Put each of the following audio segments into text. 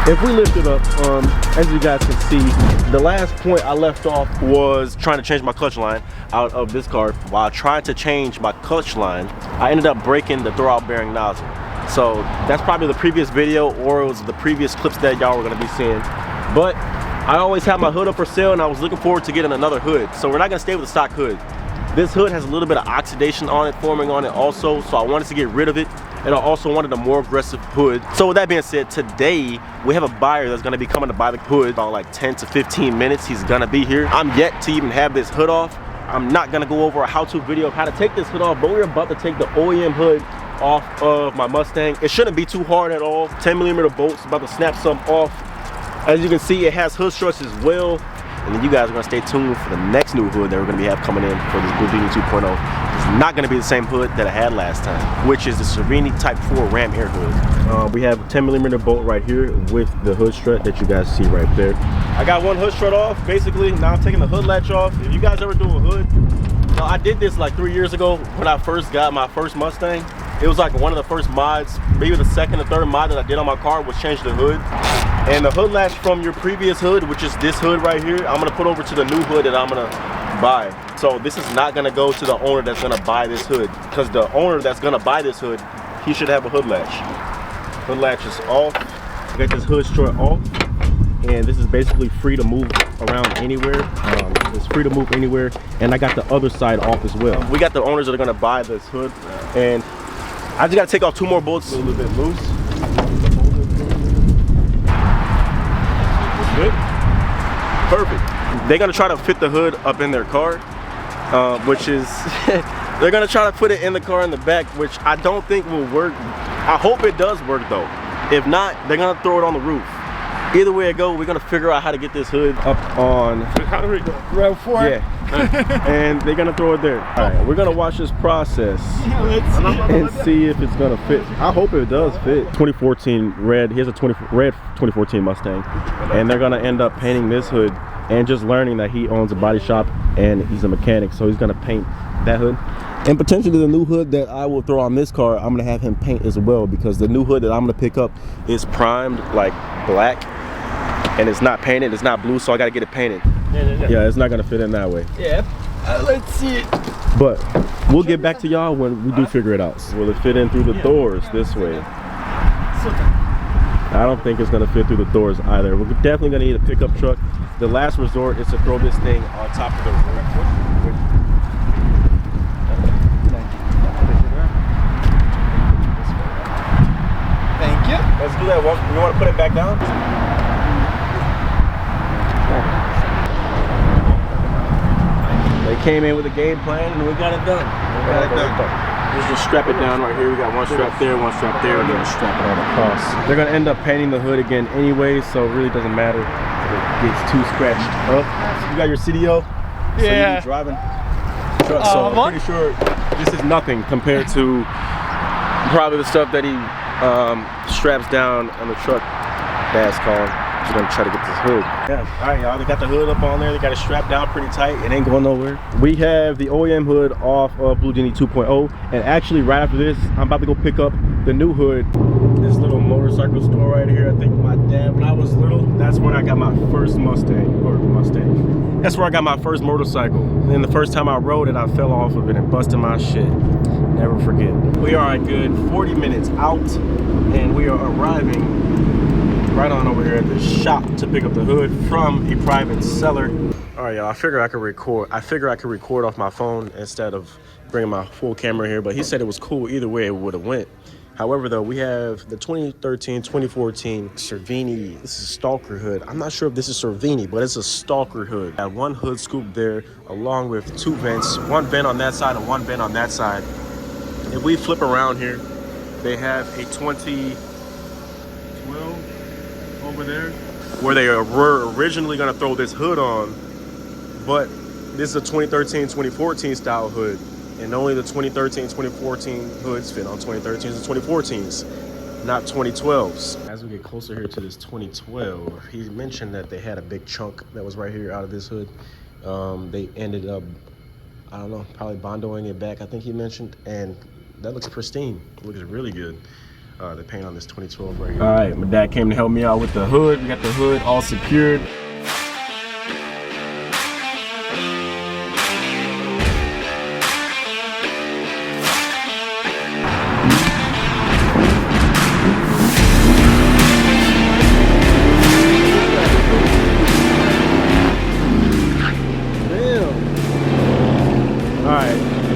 If we lift it up, as you guys can see, the last point I left off was trying to change my clutch line out of this car. While trying to change my clutch line, I ended up breaking the throwout bearing nozzle. So that's probably the previous video, or it was the previous clips that y'all were gonna be seeing. But I always have my hood up for sale, and I was looking forward to getting another hood. So we're not gonna stay with the stock hood. This hood has a little bit of oxidation on it, forming on it also, so I wanted to get rid of it. And I also wanted a more aggressive hood. So with that being said, today we have a buyer that's gonna be coming to buy the hood about like 10 to 15 minutes. He's gonna be here. I'm yet to even have this hood off. I'm not gonna go over a how-to video of how to take this hood off, but we're about to take the OEM hood off of my Mustang. It shouldn't be too hard at all. 10mm bolts, about to snap some off. As you can see, it has hood struts as well. And then you guys are gonna stay tuned for the next new hood that we're gonna have coming in for this Bluegini 2.0. It's not gonna be the same hood that I had last time, which is the Cervini Type 4 Ram Air hood. We have a 10mm bolt right here with the hood strut that you guys see right there. I got one hood strut off, basically. Now I'm taking the hood latch off. If you guys ever do a hood, I did this like 3 years ago when I first got my first Mustang. It was like one of the first mods, maybe the second or third mod that I did on my car was change the hood. And the hood latch from your previous hood, which is this hood right here, I'm gonna put over to the new hood that I'm gonna buy. So this is not gonna go to the owner that's gonna buy this hood, because the owner that's gonna buy this hood, he should have a hood latch. Hood latch is off. I got this hood strut off, and this is basically free to move around anywhere. It's free to move anywhere, and I got the other side off as well. We got the owners that are gonna buy this hood, and I just gotta take off 2 more bolts. A little bit loose. Good. Perfect. They're gonna try to fit the hood up in their car, which is they're gonna try to put it in the car in the back, which I don't think will work. I hope it does work though. If not, they're gonna throw it on the roof. Either way it go, we're gonna figure out how to get this hood up on row 4. Yeah. And they're gonna throw it there. All right, we're gonna watch this process and see if it's gonna fit. I hope it does fit. 2014 red. Here's a red 2014 Mustang, and they're gonna end up painting this hood and just learning that he owns a body shop and he's a mechanic, so he's gonna paint that hood. And potentially the new hood that I will throw on this car, I'm gonna have him paint as well, because the new hood that I'm gonna pick up is primed like black, and it's not painted, it's not blue, so I gotta get it painted. Yeah, it's not gonna fit in that way. Yeah, let's see it. But we'll get back to y'all when we do figure it out. Will it fit in through the doors this way? I don't think it's gonna fit through the doors either. We're definitely gonna need a pickup truck. The last resort is to throw this thing on top of the roof. Thank you. Let's do that. You want to put it back down? They came in with a game plan and we got it done. Just strap it down right here. We got one strap there, one strap there, and then strap it all across. They're gonna end up painting the hood again anyway, so it really doesn't matter if it gets too scratched up. You got your CDO? Yeah. So you're driving truck, so I'm pretty sure this is nothing compared to probably the stuff that he straps down on the truck dash car. We're gonna try to get this hood. Yeah, all right, y'all. They got the hood up on there. They got it strapped down pretty tight. It ain't going nowhere. We have the OEM hood off of Bluegini 2.0, and actually right after this, I'm about to go pick up the new hood. This little motorcycle store right here. I think my dad, when I was little, that's when I got my first Mustang. That's where I got my first motorcycle. And the first time I rode it, I fell off of it and busted my shit. Never forget. We are a good 40 minutes out, and we are arriving right on over here at the shop to pick up the hood from a private seller. All right, y'all, I figure I could record off my phone instead of bringing my full camera here, but he said it was cool either way it would have went. However, though, we have the 2013, 2014 Cervini. This is a Stalker hood. I'm not sure if this is Cervini, but it's a Stalker hood. I have one hood scoop there along with 2 vents, one vent on that side and one vent on that side. If we flip around here, they have a 2012 over there where they were originally going to throw this hood on, but this is a 2013 2014 style hood, and only the 2013 2014 hoods fit on 2013s and 2014s, not 2012s. As we get closer here to this 2012, he mentioned that they had a big chunk that was right here out of this hood. They ended up, I don't know, probably bondoing it back, I think he mentioned, and that looks pristine. It looks really good. the paint on this 2012 right here. All right, my dad came to help me out with the hood. We got the hood all secured.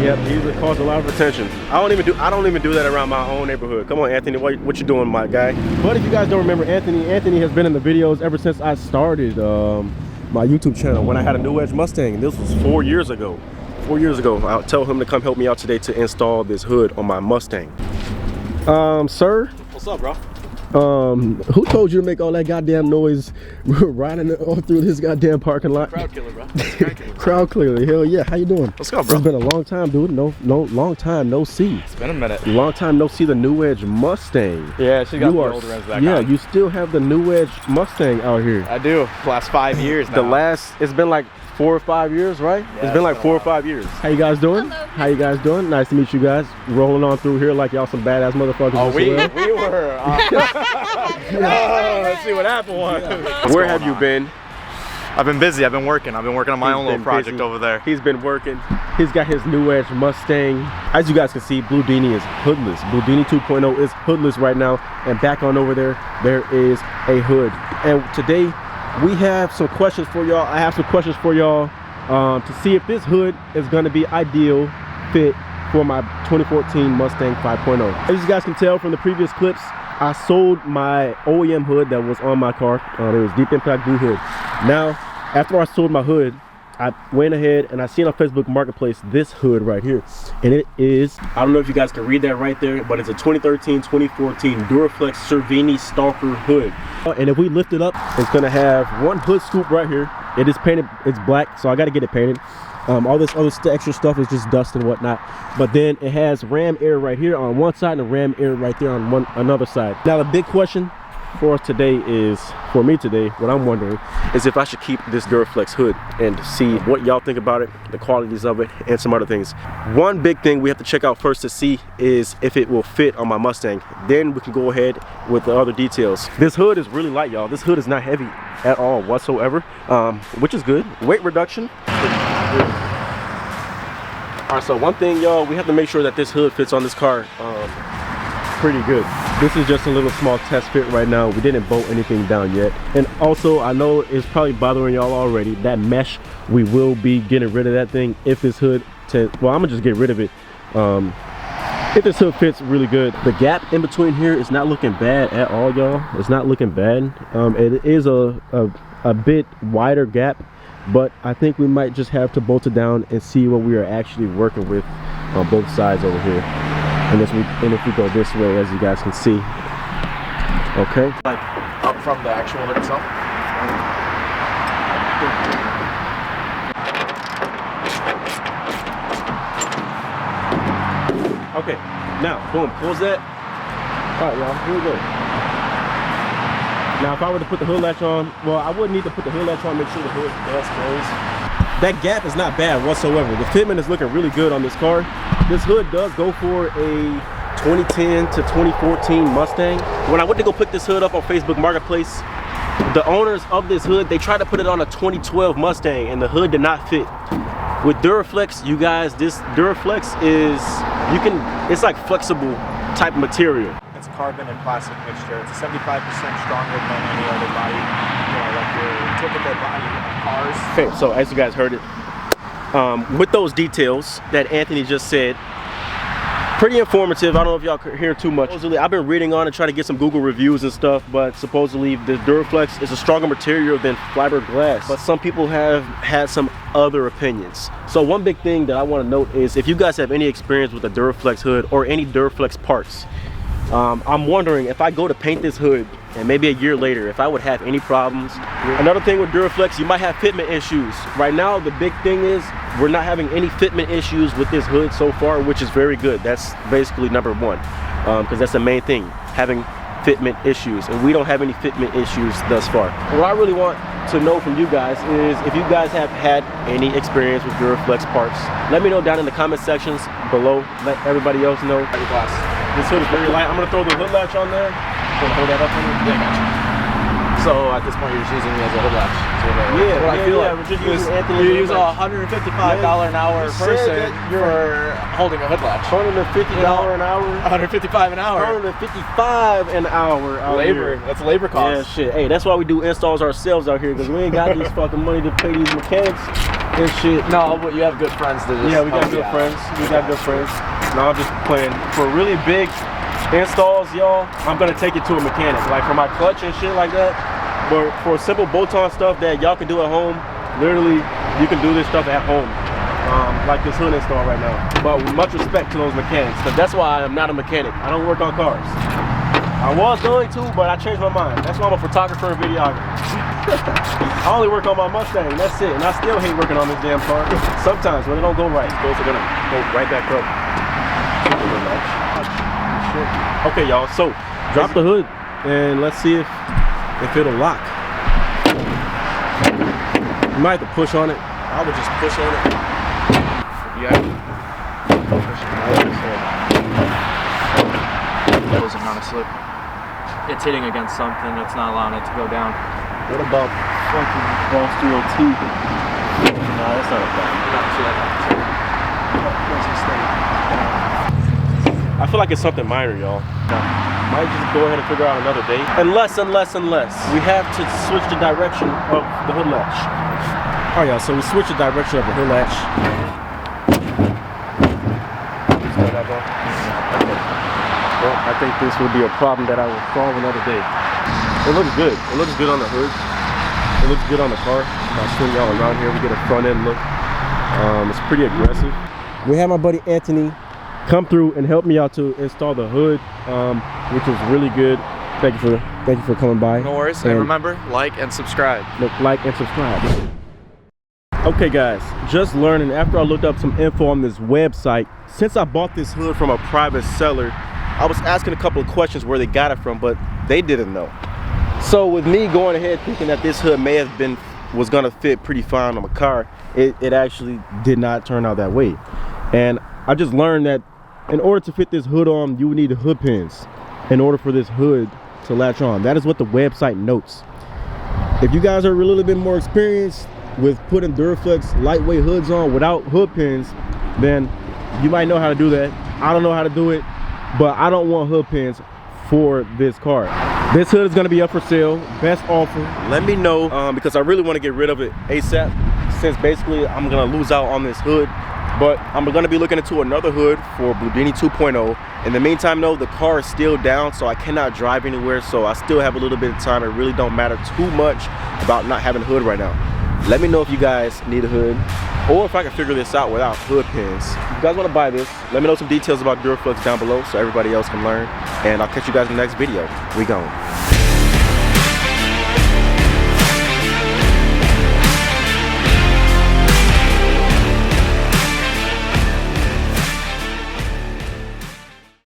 Yep, he caused a lot of attention. I don't even do that around my own neighborhood. Come on, Anthony, what you doing, my guy? But if you guys don't remember Anthony has been in the videos ever since I started my YouTube channel when I had a New Edge Mustang. This was 4 years ago. 4 years ago. I'll tell him to come help me out today to install this hood on my Mustang. Sir? What's up, bro? Who told you to make all that goddamn noise riding all through this goddamn parking lot? Crowd killer, bro. Crowd killer. Hell yeah. How you doing? Let's go, bro. It's been a long time, dude. Long time no see. It's been a minute. Long time no see the New Edge Mustang. Yeah, she got the old rims back Yeah, on. you still have the New Edge Mustang out here. I do. Last 5 years now. It's been like 4 or 5 years, right? Yeah, it's been like 4 or 5 years. How you guys doing? Hello. How you guys doing? Nice to meet you guys. Rolling on through here like y'all some badass motherfuckers. Oh, we well. were. Let's see what happened. Yeah. Where have you been? I've been busy. I've been working on my own little project busy. over there. He's been working. He's got his New Edge Mustang. As you guys can see, Blue Dini is hoodless. Blue Dini 2.0 is hoodless right now. And back on over there is a hood. And today we have some questions for y'all. I have some questions for y'all to see if this hood is going to be ideal fit for my 2014 Mustang 5.0. As you guys can tell from the previous clips, I sold my OEM hood that was on my car. It was Deep Impact Blue hood. Now, after I sold my hood, I went ahead and I seen on Facebook Marketplace this hood right here. And it is, I don't know if you guys can read that right there, but it's a 2013-2014 Duraflex Cervini Stalker hood. And if we lift it up, it's gonna have one hood scoop right here. It is painted, it's black, so I gotta get it painted. All this other extra stuff is just dust and whatnot. But then it has ram air right here on one side and ram air right there on another side. Now the big question for us today is, for me today, what I'm wondering is if I should keep this Duraflex hood and see what y'all think about it, the qualities of it, and some other things. One big thing we have to check out first to see is if it will fit on my Mustang. Then we can go ahead with the other details. This hood is really light, y'all. This hood is not heavy at all whatsoever, which is good. Weight reduction. All right, so one thing, y'all, we have to make sure that this hood fits on this car pretty good. This is just a little small test fit right now. We didn't bolt anything down yet. And also, I know it's probably bothering y'all already, that mesh, we will be getting rid of that thing if this hood, well, I'm gonna just get rid of it. If this hood fits really good. The gap in between here is not looking bad at all, y'all. It's not looking bad. It is a bit wider gap, but I think we might just have to bolt it down and see what we are actually working with on both sides over here. And if we go this way, as you guys can see. Okay. Like up from the actual hood itself. Okay. Now, boom, close that. All right, y'all, here we go. Now, if I were to put the hood latch on, well, I wouldn't need to put the hood latch on, make sure the hood does close. That gap is not bad whatsoever. The fitment is looking really good on this car. This hood does go for a 2010 to 2014 Mustang. When I went to go pick this hood up on Facebook Marketplace, the owners of this hood, they tried to put it on a 2012 Mustang and the hood did not fit. With Duraflex, you guys, this Duraflex is, it's like flexible type material. It's carbon and plastic mixture. It's 75% stronger than any other body, like your typical body of cars. Okay, so as you guys heard it, with those details that Anthony just said, pretty informative. I don't know if y'all could hear too much. Supposedly, I've been reading on and trying to get some Google reviews and stuff, but supposedly the Duraflex is a stronger material than fiberglass. But some people have had some other opinions. So one big thing that I want to note is if you guys have any experience with a Duraflex hood or any Duraflex parts, I'm wondering if I go to paint this hood and maybe a year later if I would have any problems. Another thing with Duraflex, you might have fitment issues. Right now the big thing is we're not having any fitment issues with this hood so far, which is very good. That's basically number one, because that's the main thing, having fitment issues, and we don't have any fitment issues thus far. What I really want to know from you guys is if you guys have had any experience with Duraflex parts. Let me know down in the comment sections below. Let everybody else know. Fiberglass. This hood is very light. I'm gonna throw the hood latch on there. Gonna hold that up on me. Yeah, gotcha. So at this point, you're just using me as a hood latch. Yeah, I feel like we're just using Anthony. you use a $155 an hour person for holding a hood latch. $150 an hour. $155 an hour. $155 an hour. Labor. That's labor cost. Yeah, shit. Hey, that's why we do installs ourselves out here, because we ain't got these fucking money to pay these mechanics and shit. No, but you have good friends to just Yeah, we got good friends. We got good friends. No, I'm just playing. For really big installs, y'all, I'm gonna take it to a mechanic. Like for my clutch and shit like that. But for simple bolt-on stuff that y'all can do at home, literally, you can do this stuff at home. Like this hood install right now. But with much respect to those mechanics, because that's why I'm not a mechanic. I don't work on cars. I was going to, but I changed my mind. That's why I'm a photographer and videographer. I only work on my Mustang, that's it. And I still hate working on this damn car. Sometimes when it don't go right, those are gonna go right back up. Okay, y'all, so drop the hood and let's see if it'll lock. You might have to push on it. I would just push on it. Yeah. That isn't on a slip. It's hitting against something that's not allowing it to go down. What about fucking Boss 302? Nah, that's not a problem. I feel like it's something minor, y'all. Might just go ahead and figure out another day. Unless we have to switch the direction of the hood latch. All right, y'all, so we switch the direction of the hood latch. Well, I think this would be a problem that I will solve another day. It looks good. It looks good on the hood. It looks good on the car. I'll swing y'all around here. We get a front end look. It's pretty aggressive. We have my buddy Anthony come through and help me out to install the hood, which is really good. Thank you for coming by. No worries. And remember, like and subscribe. Like and subscribe. Okay guys, just learning after I looked up some info on this website, since I bought this hood from a private seller, I was asking a couple of questions where they got it from, but they didn't know. So with me going ahead thinking that this hood was gonna fit pretty fine on my car, it actually did not turn out that way. And I just learned that in order to fit this hood on, you would need the hood pins in order for this hood to latch on. That is what the website notes. If you guys are a little bit more experienced with putting Duraflex lightweight hoods on without hood pins, then you might know how to do that. I don't know how to do it, but I don't want hood pins for this car. This hood is going to be up for sale. Best offer. Let me know, because I really want to get rid of it ASAP, since basically I'm going to lose out on this hood. But I'm going to be looking into another hood for Bludini 2.0. In the meantime though, the car is still down, so I cannot drive anywhere, so I still have a little bit of time. It really don't matter too much about not having a hood right now. Let me know if you guys need a hood, or if I can figure this out without hood pins. If you guys want to buy this, let me know some details about Duraflex down below so everybody else can learn. And I'll catch you guys in the next video. We gone.